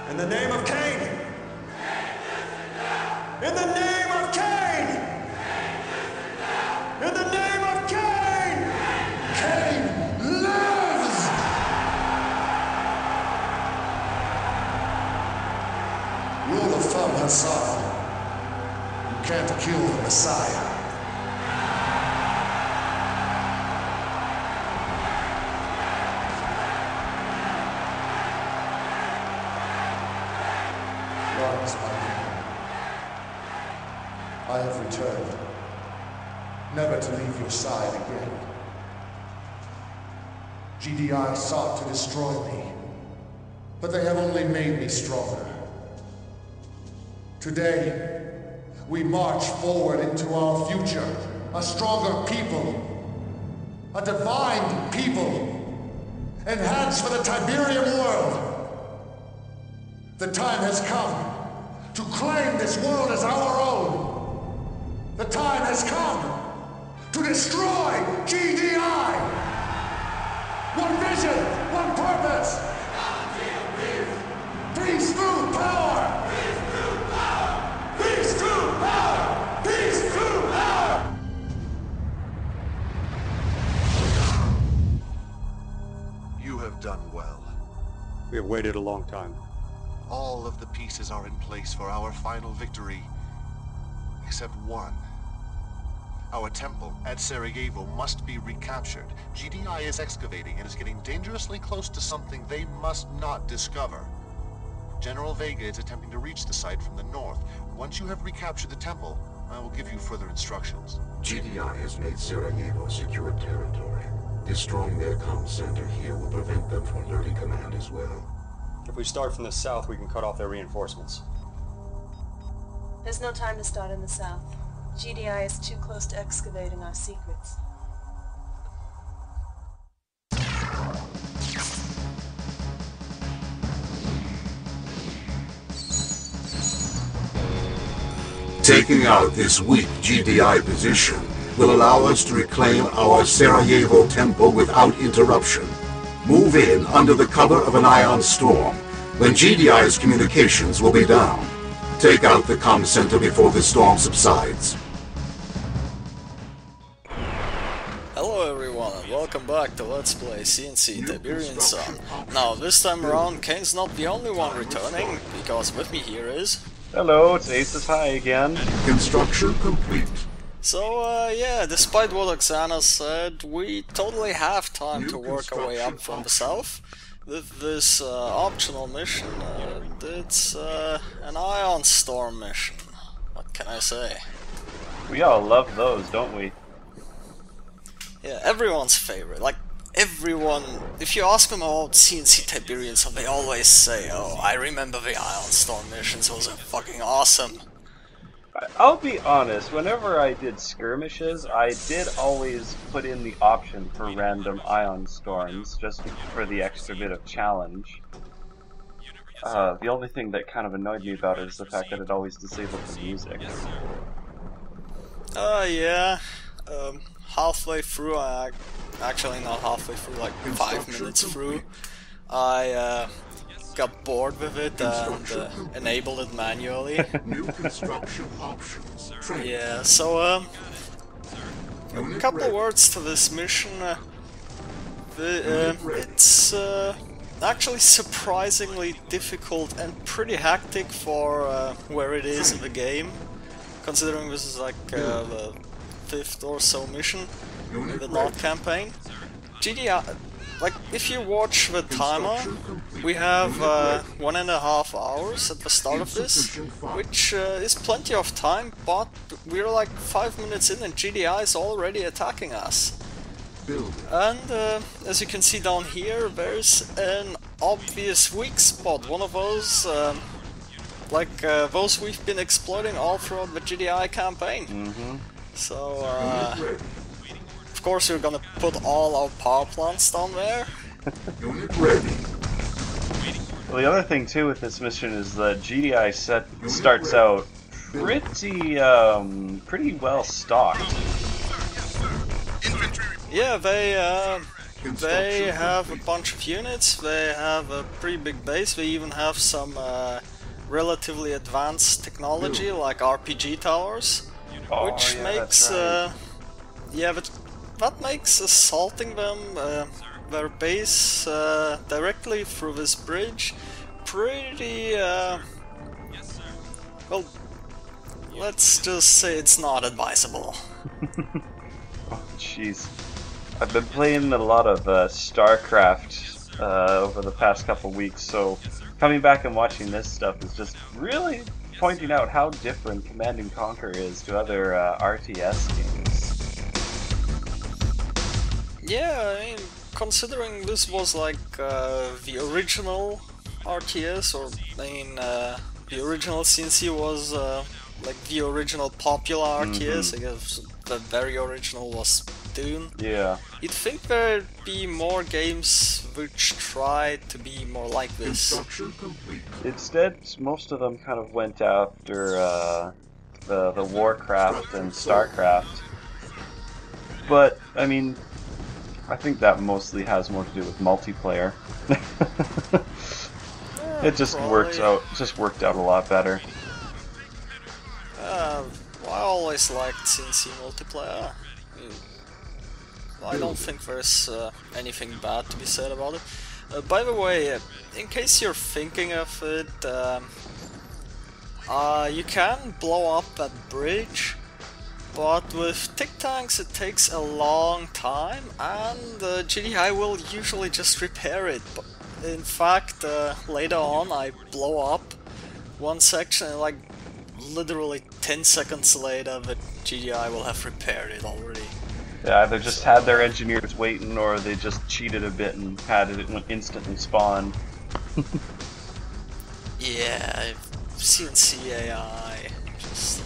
In the name of Cain! In the name of Cain! In the name of Cain! Cain lives! Rule of thumb, Hassan. You can't kill the Messiah. Rise, my people. I have returned, never to leave your side again. GDI sought to destroy me, but they have only made me stronger. Today, we march forward into our future, a stronger people, a divine people, enhanced for the Tiberian world. The time has come to claim this world as our own. The time has come to destroy GDI. One vision, one purpose. Peace through power. Peace through power. Peace through power. You have done well. We have waited a long time. All of the pieces are in place for our final victory, except one. Our temple at Sarajevo must be recaptured. GDI is excavating and is getting dangerously close to something they must not discover. General Vega is attempting to reach the site from the north. Once you have recaptured the temple, I will give you further instructions. GDI has made Sarajevo secure territory. Destroying their comm center here will prevent them from alerting command as well. If we start from the south, we can cut off their reinforcements. There's no time to start in the south. GDI is too close to excavating our secrets. Taking out this weak GDI position will allow us to reclaim our Sarajevo temple without interruption. Move in under the cover of an ion storm, when GDI's communications will be down. Take out the comm center before the storm subsides. Hello everyone and welcome back to Let's Play CNC Tiberian Sun. Now this time around Kane's not the only one returning, because with me here is... Hello, it's Aces High again. Construction complete. So yeah, despite what Oksana said, we totally have time to work our way up from the south with this optional mission. It's an Ion Storm mission. What can I say? We all love those, don't we? Yeah, everyone's favorite. Like, everyone, if you ask them about CNC Tiberian, so they always say, oh, I remember the Ion Storm missions, those are fucking awesome. I'll be honest, whenever I did skirmishes, I did always put in the option for random ion storms, just for the extra bit of challenge. The only thing that kind of annoyed me about it is the fact that it always disabled the music. Yeah. Halfway through, actually not halfway through, like 5 minutes through, I got bored with it and enabled it manually. New construction options. Yeah, so a couple of words to this mission. It's actually surprisingly difficult and pretty hectic for where it is in the game, considering this is like the 5th or so mission in the North campaign. GDI, like, if you watch the timer, we have 1.5 hours at the start of this, which is plenty of time, but we're like 5 minutes in and GDI is already attacking us. And as you can see down here, there's an obvious weak spot, one of those, those we've been exploiting all throughout the GDI campaign. So, of course we're gonna put all our power plants down there. Well, the other thing too with this mission is that GDI starts out pretty well stocked. Yeah, they They have a bunch of units, they have a pretty big base, they even have some relatively advanced technology like RPG towers, which yeah, makes that's right. yeah, but that makes assaulting them their base directly through this bridge pretty well, let's just say it's not advisable. Oh, jeez. I've been playing a lot of StarCraft over the past couple weeks, so coming back and watching this stuff is just really pointing out how different Command and Conquer is to other RTS games. Yeah, I mean, considering this was like the original RTS, or I mean, the original CNC was like the original popular RTS. I guess the very original was Dune. Yeah. You'd think there'd be more games which tried to be more like this. Instead, most of them kind of went after the Warcraft and StarCraft. But I mean, I think that mostly has more to do with multiplayer. It just worked out a lot better. I always liked CNC multiplayer. I don't think there's anything bad to be said about it. By the way, in case you're thinking of it, you can blow up that bridge, but with tick tanks it takes a long time, and GDI will usually just repair it. But in fact, later on I blow up one section and like literally 10 seconds later the GDI will have repaired it already. Yeah, either just had their engineers waiting, or they just cheated a bit and had it instantly spawn. Yeah, CNC AI, just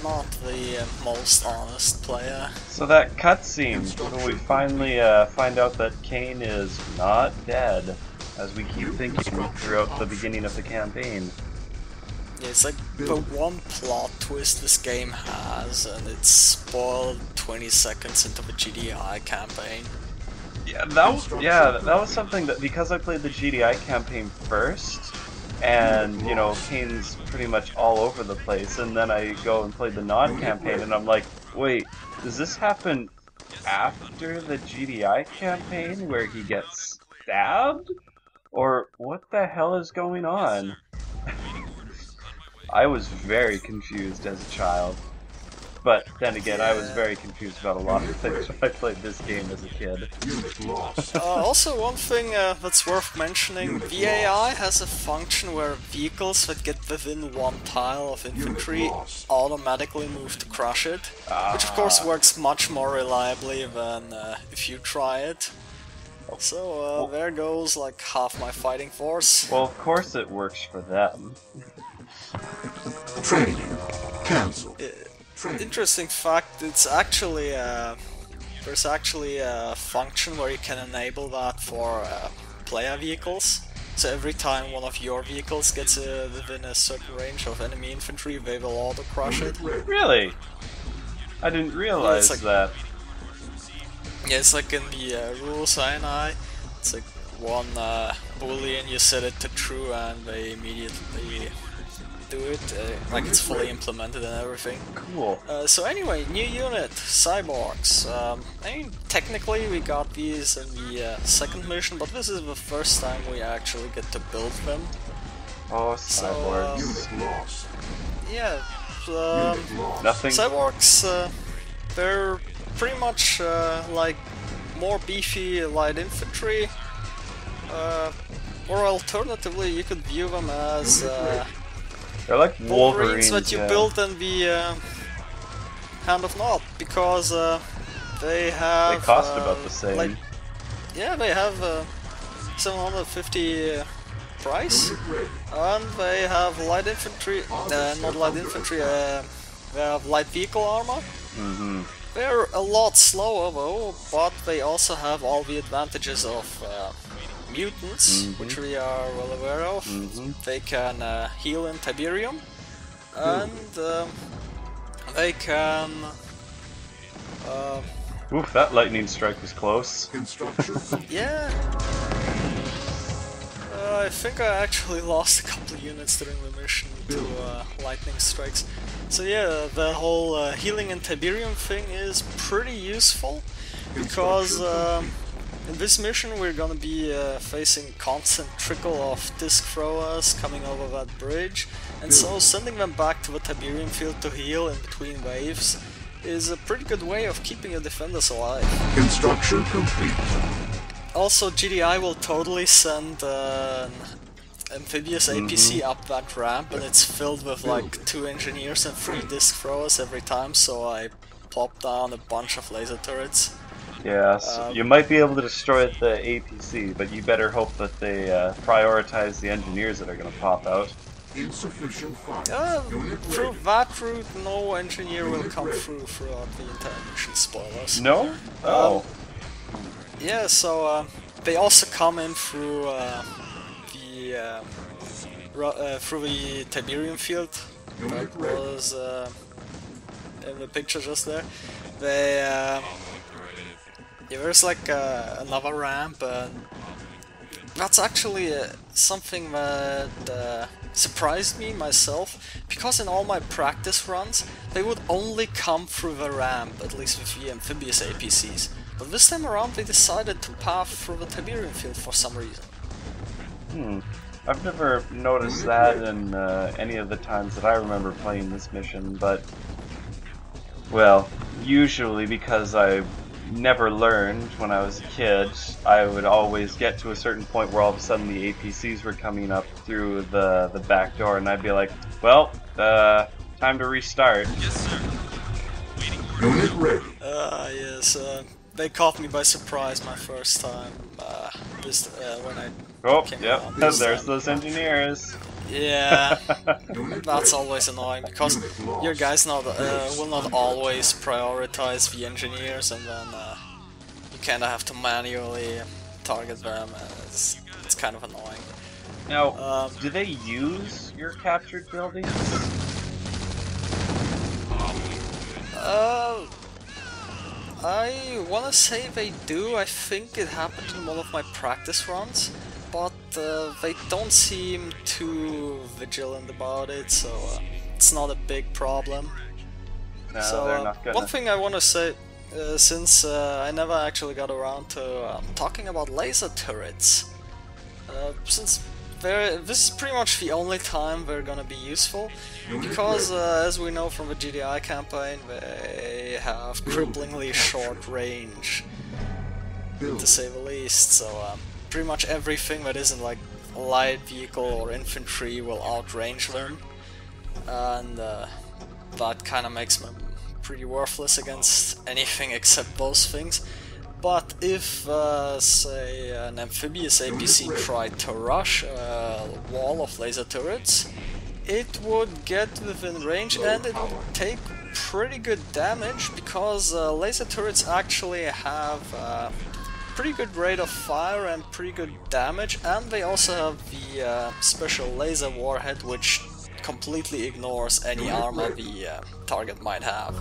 not the most honest player. So that cutscene, when we finally find out that Kane is not dead, as we keep thinking throughout the beginning of the campaign. Yeah, it's like the one plot twist this game has, and it's spoiled 20 seconds into the GDI campaign. Yeah, that was something that, because I played the GDI campaign first, and you know, Kane's pretty much all over the place, and then I go and play the non-campaign, and I'm like, wait, does this happen after the GDI campaign where he gets stabbed? Or what the hell is going on? I was very confused as a child. But then again, I was very confused about a lot of things when I played this game as a kid. Also, one thing that's worth mentioning, the AI has a function where vehicles that get within one tile of infantry automatically move to crush it, which of course works much more reliably than if you try it. So there goes like half my fighting force. Well, of course it works for them. Training. Cancel. Interesting fact, it's actually there's actually a function where you can enable that for player vehicles. So every time one of your vehicles gets within a certain range of enemy infantry, they will auto-crush it. Really? I didn't realize that. Yeah, it's like in the rules INI, it's like one boolean, you set it to true and they immediately do it, like it's fully implemented and everything. Cool. So anyway, new unit, cyborgs. I mean, technically we got these in the second mission, but this is the first time we actually get to build them. Oh, cyborgs. Lost. Yeah, Nothing. cyborgs, they're pretty much like more beefy light infantry, or alternatively you could view them as They're like Wolverines that you built in the Hand of Nod, because they have... They cost about the same. Like, yeah, they have 750 price, and they have light infantry, not light infantry, they have light vehicle armor. They're a lot slower though, but they also have all the advantages of mutants, which we are well aware of. They can heal in Tiberian, and they can Oof, that lightning strike was close. Construction. Yeah. I think I actually lost a couple of units during the mission to lightning strikes. So yeah, the whole healing in Tiberian thing is pretty useful, because in this mission we're gonna be facing constant trickle of disc throwers coming over that bridge, and so sending them back to the Tiberian field to heal in between waves is a pretty good way of keeping your defenders alive. Construction complete. Also, GDI will totally send an amphibious APC up that ramp, and it's filled with like 2 engineers and 3 disc throwers every time, so I plop down a bunch of laser turrets. Yeah, so you might be able to destroy the APC, but you better hope that they prioritize the engineers that are going to pop out. Insufficient fire. Through that route, no engineer will come through throughout the entire mission, spoilers. No? Oh. Yeah, so they also come in through the Tiberian field. That was in the picture just there. They yeah, there's like another ramp, and that's actually something that surprised me myself, because in all my practice runs they would only come through the ramp, at least with the amphibious APCs. But this time around they decided to path through the Tiberian field for some reason. I've never noticed that in any of the times that I remember playing this mission, but, well, usually because I never learned when I was a kid, I would always get to a certain point where all of a sudden the APCs were coming up through the back door, and I'd be like, well, time to restart. Yes, sir. Waiting for Unit ready. Yes, they caught me by surprise my first time, when I Oh, came yep, around there's this time. those engineers. Yeah, that's always annoying, because your guys will not always prioritize the engineers, and then you kind of have to manually target them, and it's kind of annoying. Now, do they use your captured buildings? I wanna say they do. I think it happened in one of my practice runs, but they don't seem too vigilant about it, so it's not a big problem. No, So they're not gonna. one thing I want to say, since I never actually got around to talking about laser turrets, since this is pretty much the only time they're gonna be useful, because as we know from the GDI campaign, they have cripplingly short range, to say the least, so pretty much everything that isn't like a light vehicle or infantry will outrange them, and that kind of makes them pretty worthless against anything except those things. But if, say, an amphibious APC tried to rush a wall of laser turrets, it would get within range and it would take pretty good damage, because laser turrets actually have pretty good rate of fire and pretty good damage, and they also have the special laser warhead, which completely ignores any armor the target might have.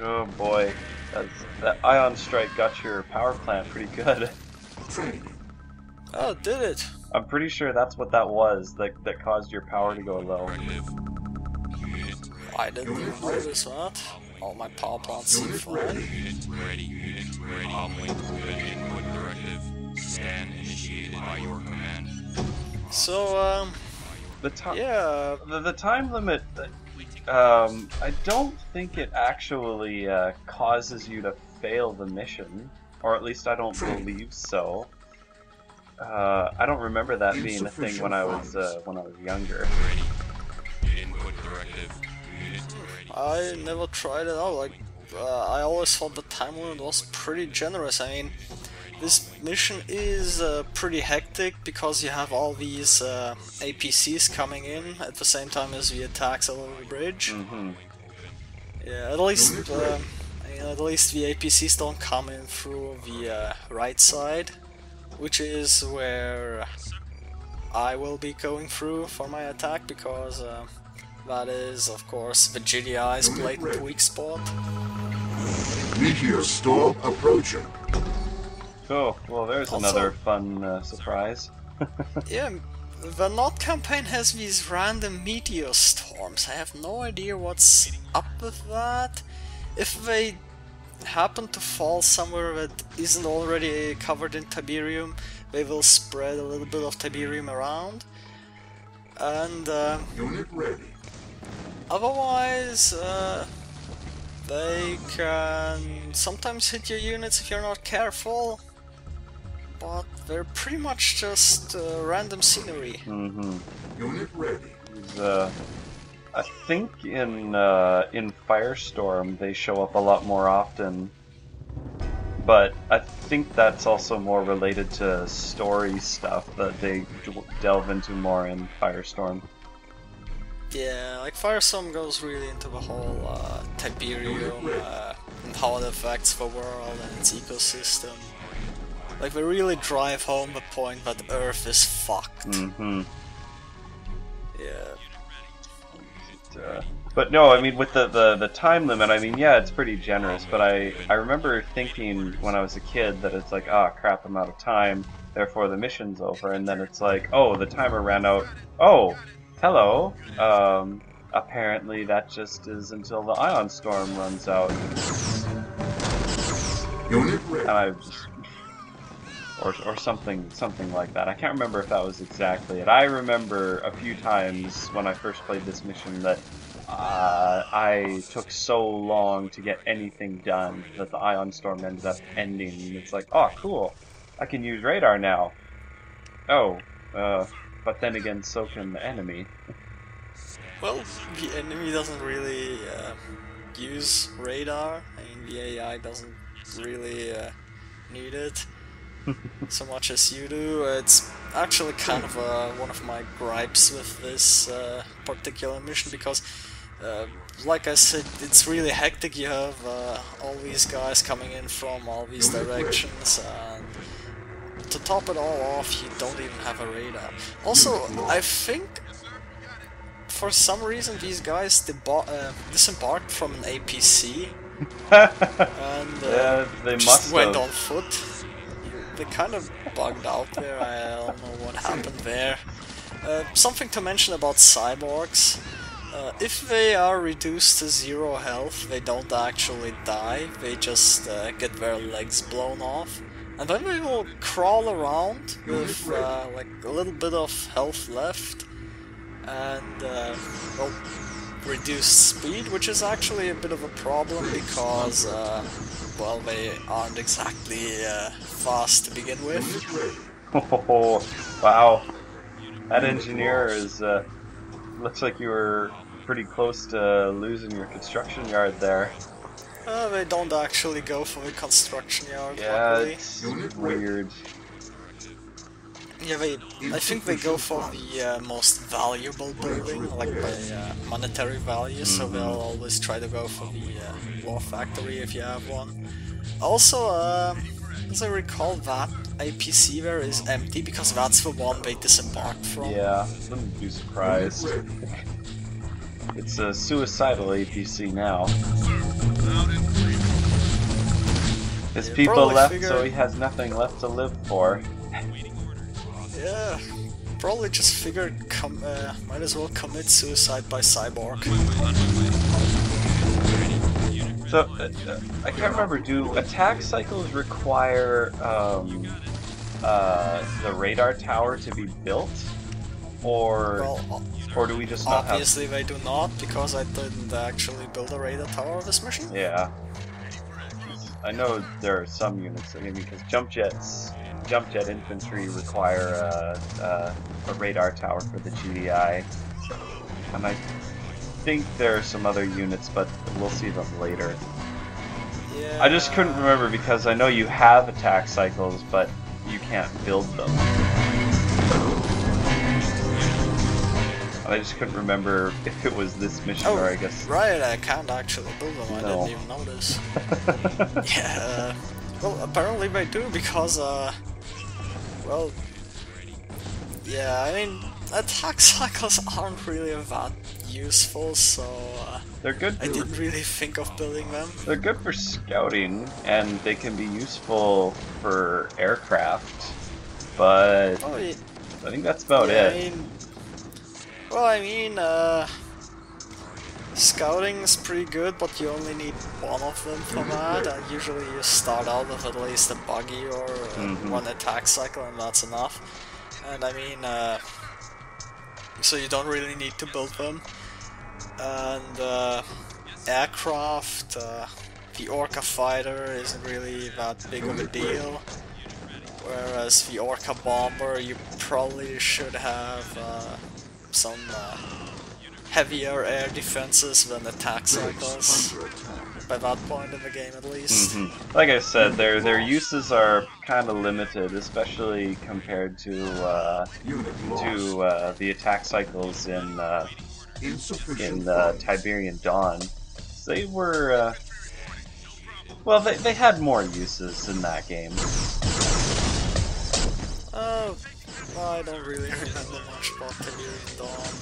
Oh boy, that ion strike got your power plant pretty good. Oh, did it? I'm pretty sure that's what that was, that caused your power to go low. I didn't even notice that. All my power plants seem fine. Unit ready. Unit ready. Input directive. Scan initiated by your command. So, The time, yeah, the time limit. I don't think it actually causes you to fail the mission, or at least I don't believe so. I don't remember that being a thing when I was younger. Input directive. Unit ready. I never tried it out. Like, I always thought the time limit was pretty generous. I mean, this mission is pretty hectic because you have all these APCs coming in at the same time as the attacks over the bridge. Yeah, at least the APCs don't come in through the right side, which is where I will be going through for my attack, because that is, of course, the GDI's blatant weak spot. Meteor storm approaching. Cool. Well, there's Also- another fun surprise. Yeah, the Nod campaign has these random meteor storms. I have no idea what's up with that. If they happen to fall somewhere that isn't already covered in Tiberium, they will spread a little bit of Tiberium around. And Unit ready. otherwise, they can sometimes hit your units if you're not careful, but they're pretty much just random scenery. Mm-hmm. Unit ready. I think in Firestorm they show up a lot more often, but I think that's also more related to story stuff that they delve into more in Firestorm. Yeah, like Firestorm goes really into the whole Tiberium and how it affects the world and its ecosystem. Like, they really drive home the point that Earth is fucked. Mm-hmm. Yeah. But no, I mean, with the time limit, I mean, yeah, it's pretty generous, but I remember thinking when I was a kid that it's like, ah, crap, I'm out of time, therefore the mission's over, and then it's like, oh, the timer ran out, oh, hello, apparently that just is until the ion storm runs out. Unit ready. And I just, or something like that. I can't remember if that was exactly it. I remember a few times when I first played this mission that I took so long to get anything done that the ion storm ended up ending. And it's like, oh, cool, I can use radar now. Oh, but then again, so can the enemy. Well, the enemy doesn't really use radar. I mean, the AI doesn't really need it so much as you do. It's actually kind of one of my gripes with this particular mission, because like I said, it's really hectic. You have all these guys coming in from all these directions, and to top it all off, you don't even have a radar. Also, I think for some reason these guys disembarked from an APC and they just must went have. on foot. They kind of bugged out there. I don't know what happened there. Something to mention about cyborgs. If they are reduced to 0 health, they don't actually die. They just get their legs blown off. And then they will crawl around with like a little bit of health left. And well, reduced speed, which is actually a bit of a problem because well, they aren't exactly fast to begin with. Oh, wow. That engineer is, looks like you were pretty close to losing your construction yard there. They don't actually go for the construction yard, Yeah, luckily. it's weird. Yeah, I think they go for the most valuable building, like by monetary value, so they'll always try to go for the war factory if you have one. Also, as I recall, that APC there is empty because that's the one they disembarked from. Yeah, wouldn't be surprised. It's a suicidal APC now. His Yeah, people probably left, figured- so he has nothing left to live for. Yeah, probably just figured might as well commit suicide by cyborg. So, I can't remember, do attack cycles require the radar tower to be built? Or do we just not have... Obviously they do not, because I didn't actually build a radar tower of this mission. Yeah. I know there are some units, I mean, because jump jet infantry require a radar tower for the GDI. And I think there are some other units, but we'll see them later. Yeah. I just couldn't remember because I know you have attack cycles, but you can't build them. I just couldn't remember if it was this mission or I guess... Right, I can't actually build them, No. I didn't even notice. Yeah, well, apparently they do, because, well, yeah, I mean, attack cycles aren't really that useful, so They're good. I didn't really think of building them. They're good for scouting, and they can be useful for aircraft. But Oh, yeah, I think that's about it. I mean, scouting is pretty good, but you only need one of them for that, and usually you start out with at least a buggy or one attack cycle, and that's enough. And I mean, so you don't really need to build them. And aircraft, the Orca fighter isn't really that big of a deal. Whereas the Orca bomber, you probably should have some heavier air defenses than attack cycles. By that point in the game, at least. Like I said, their uses are kind of limited, especially compared to the attack cycles in Tiberian Dawn. They were well, they had more uses in that game. Well, I don't really remember much about Tiberian Dawn.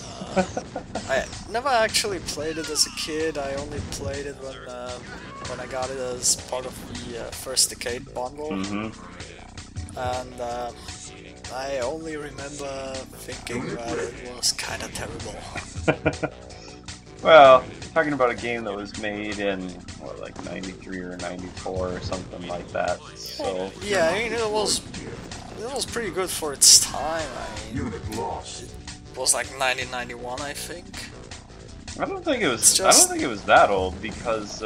I never actually played it as a kid. I only played it when I got it as part of the first Decade bundle. And I only remember thinking that it was kind of terrible. Well, talking about a game that was made in, what, like 93 or 94 or something like that, so... Yeah, I mean, it was pretty good for its time. I mean, it was like 1991, I think. I don't think it was that old, because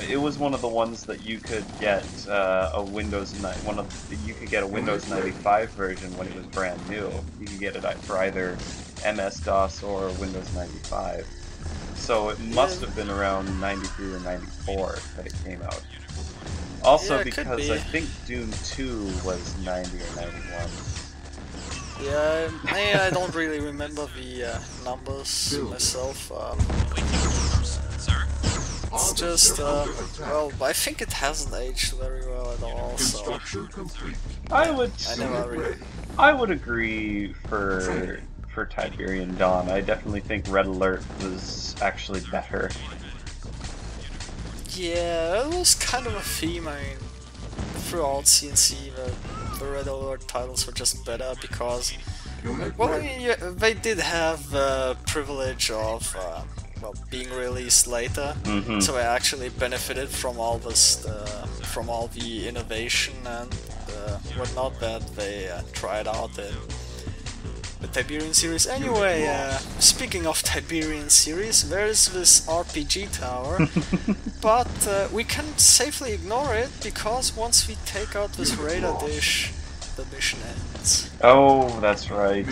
it was one of the ones that you could get a Windows you could get a Windows 95 version when it was brand new. You could get it for either MS-DOS or Windows 95. So it must have been around 93 or 94 that it came out. Also, because I think Doom 2 was 90 or 91. Yeah, I don't really remember the numbers myself. It's just, well, I think it hasn't aged very well at all, so... I would agree for Tiberian Dawn. I definitely think Red Alert was actually better. Yeah, it was kind of a theme. I mean, throughout CNC, the Red Alert titles were just better because, well, I mean, they did have the privilege of well, being released later, so I actually benefited from all this, from all the innovation and whatnot that they tried out in the Tiberian series. Anyway, speaking of Tiberian series, there is this RPG tower, but we can safely ignore it because once we take out this radar dish, the mission ends. Oh, that's right.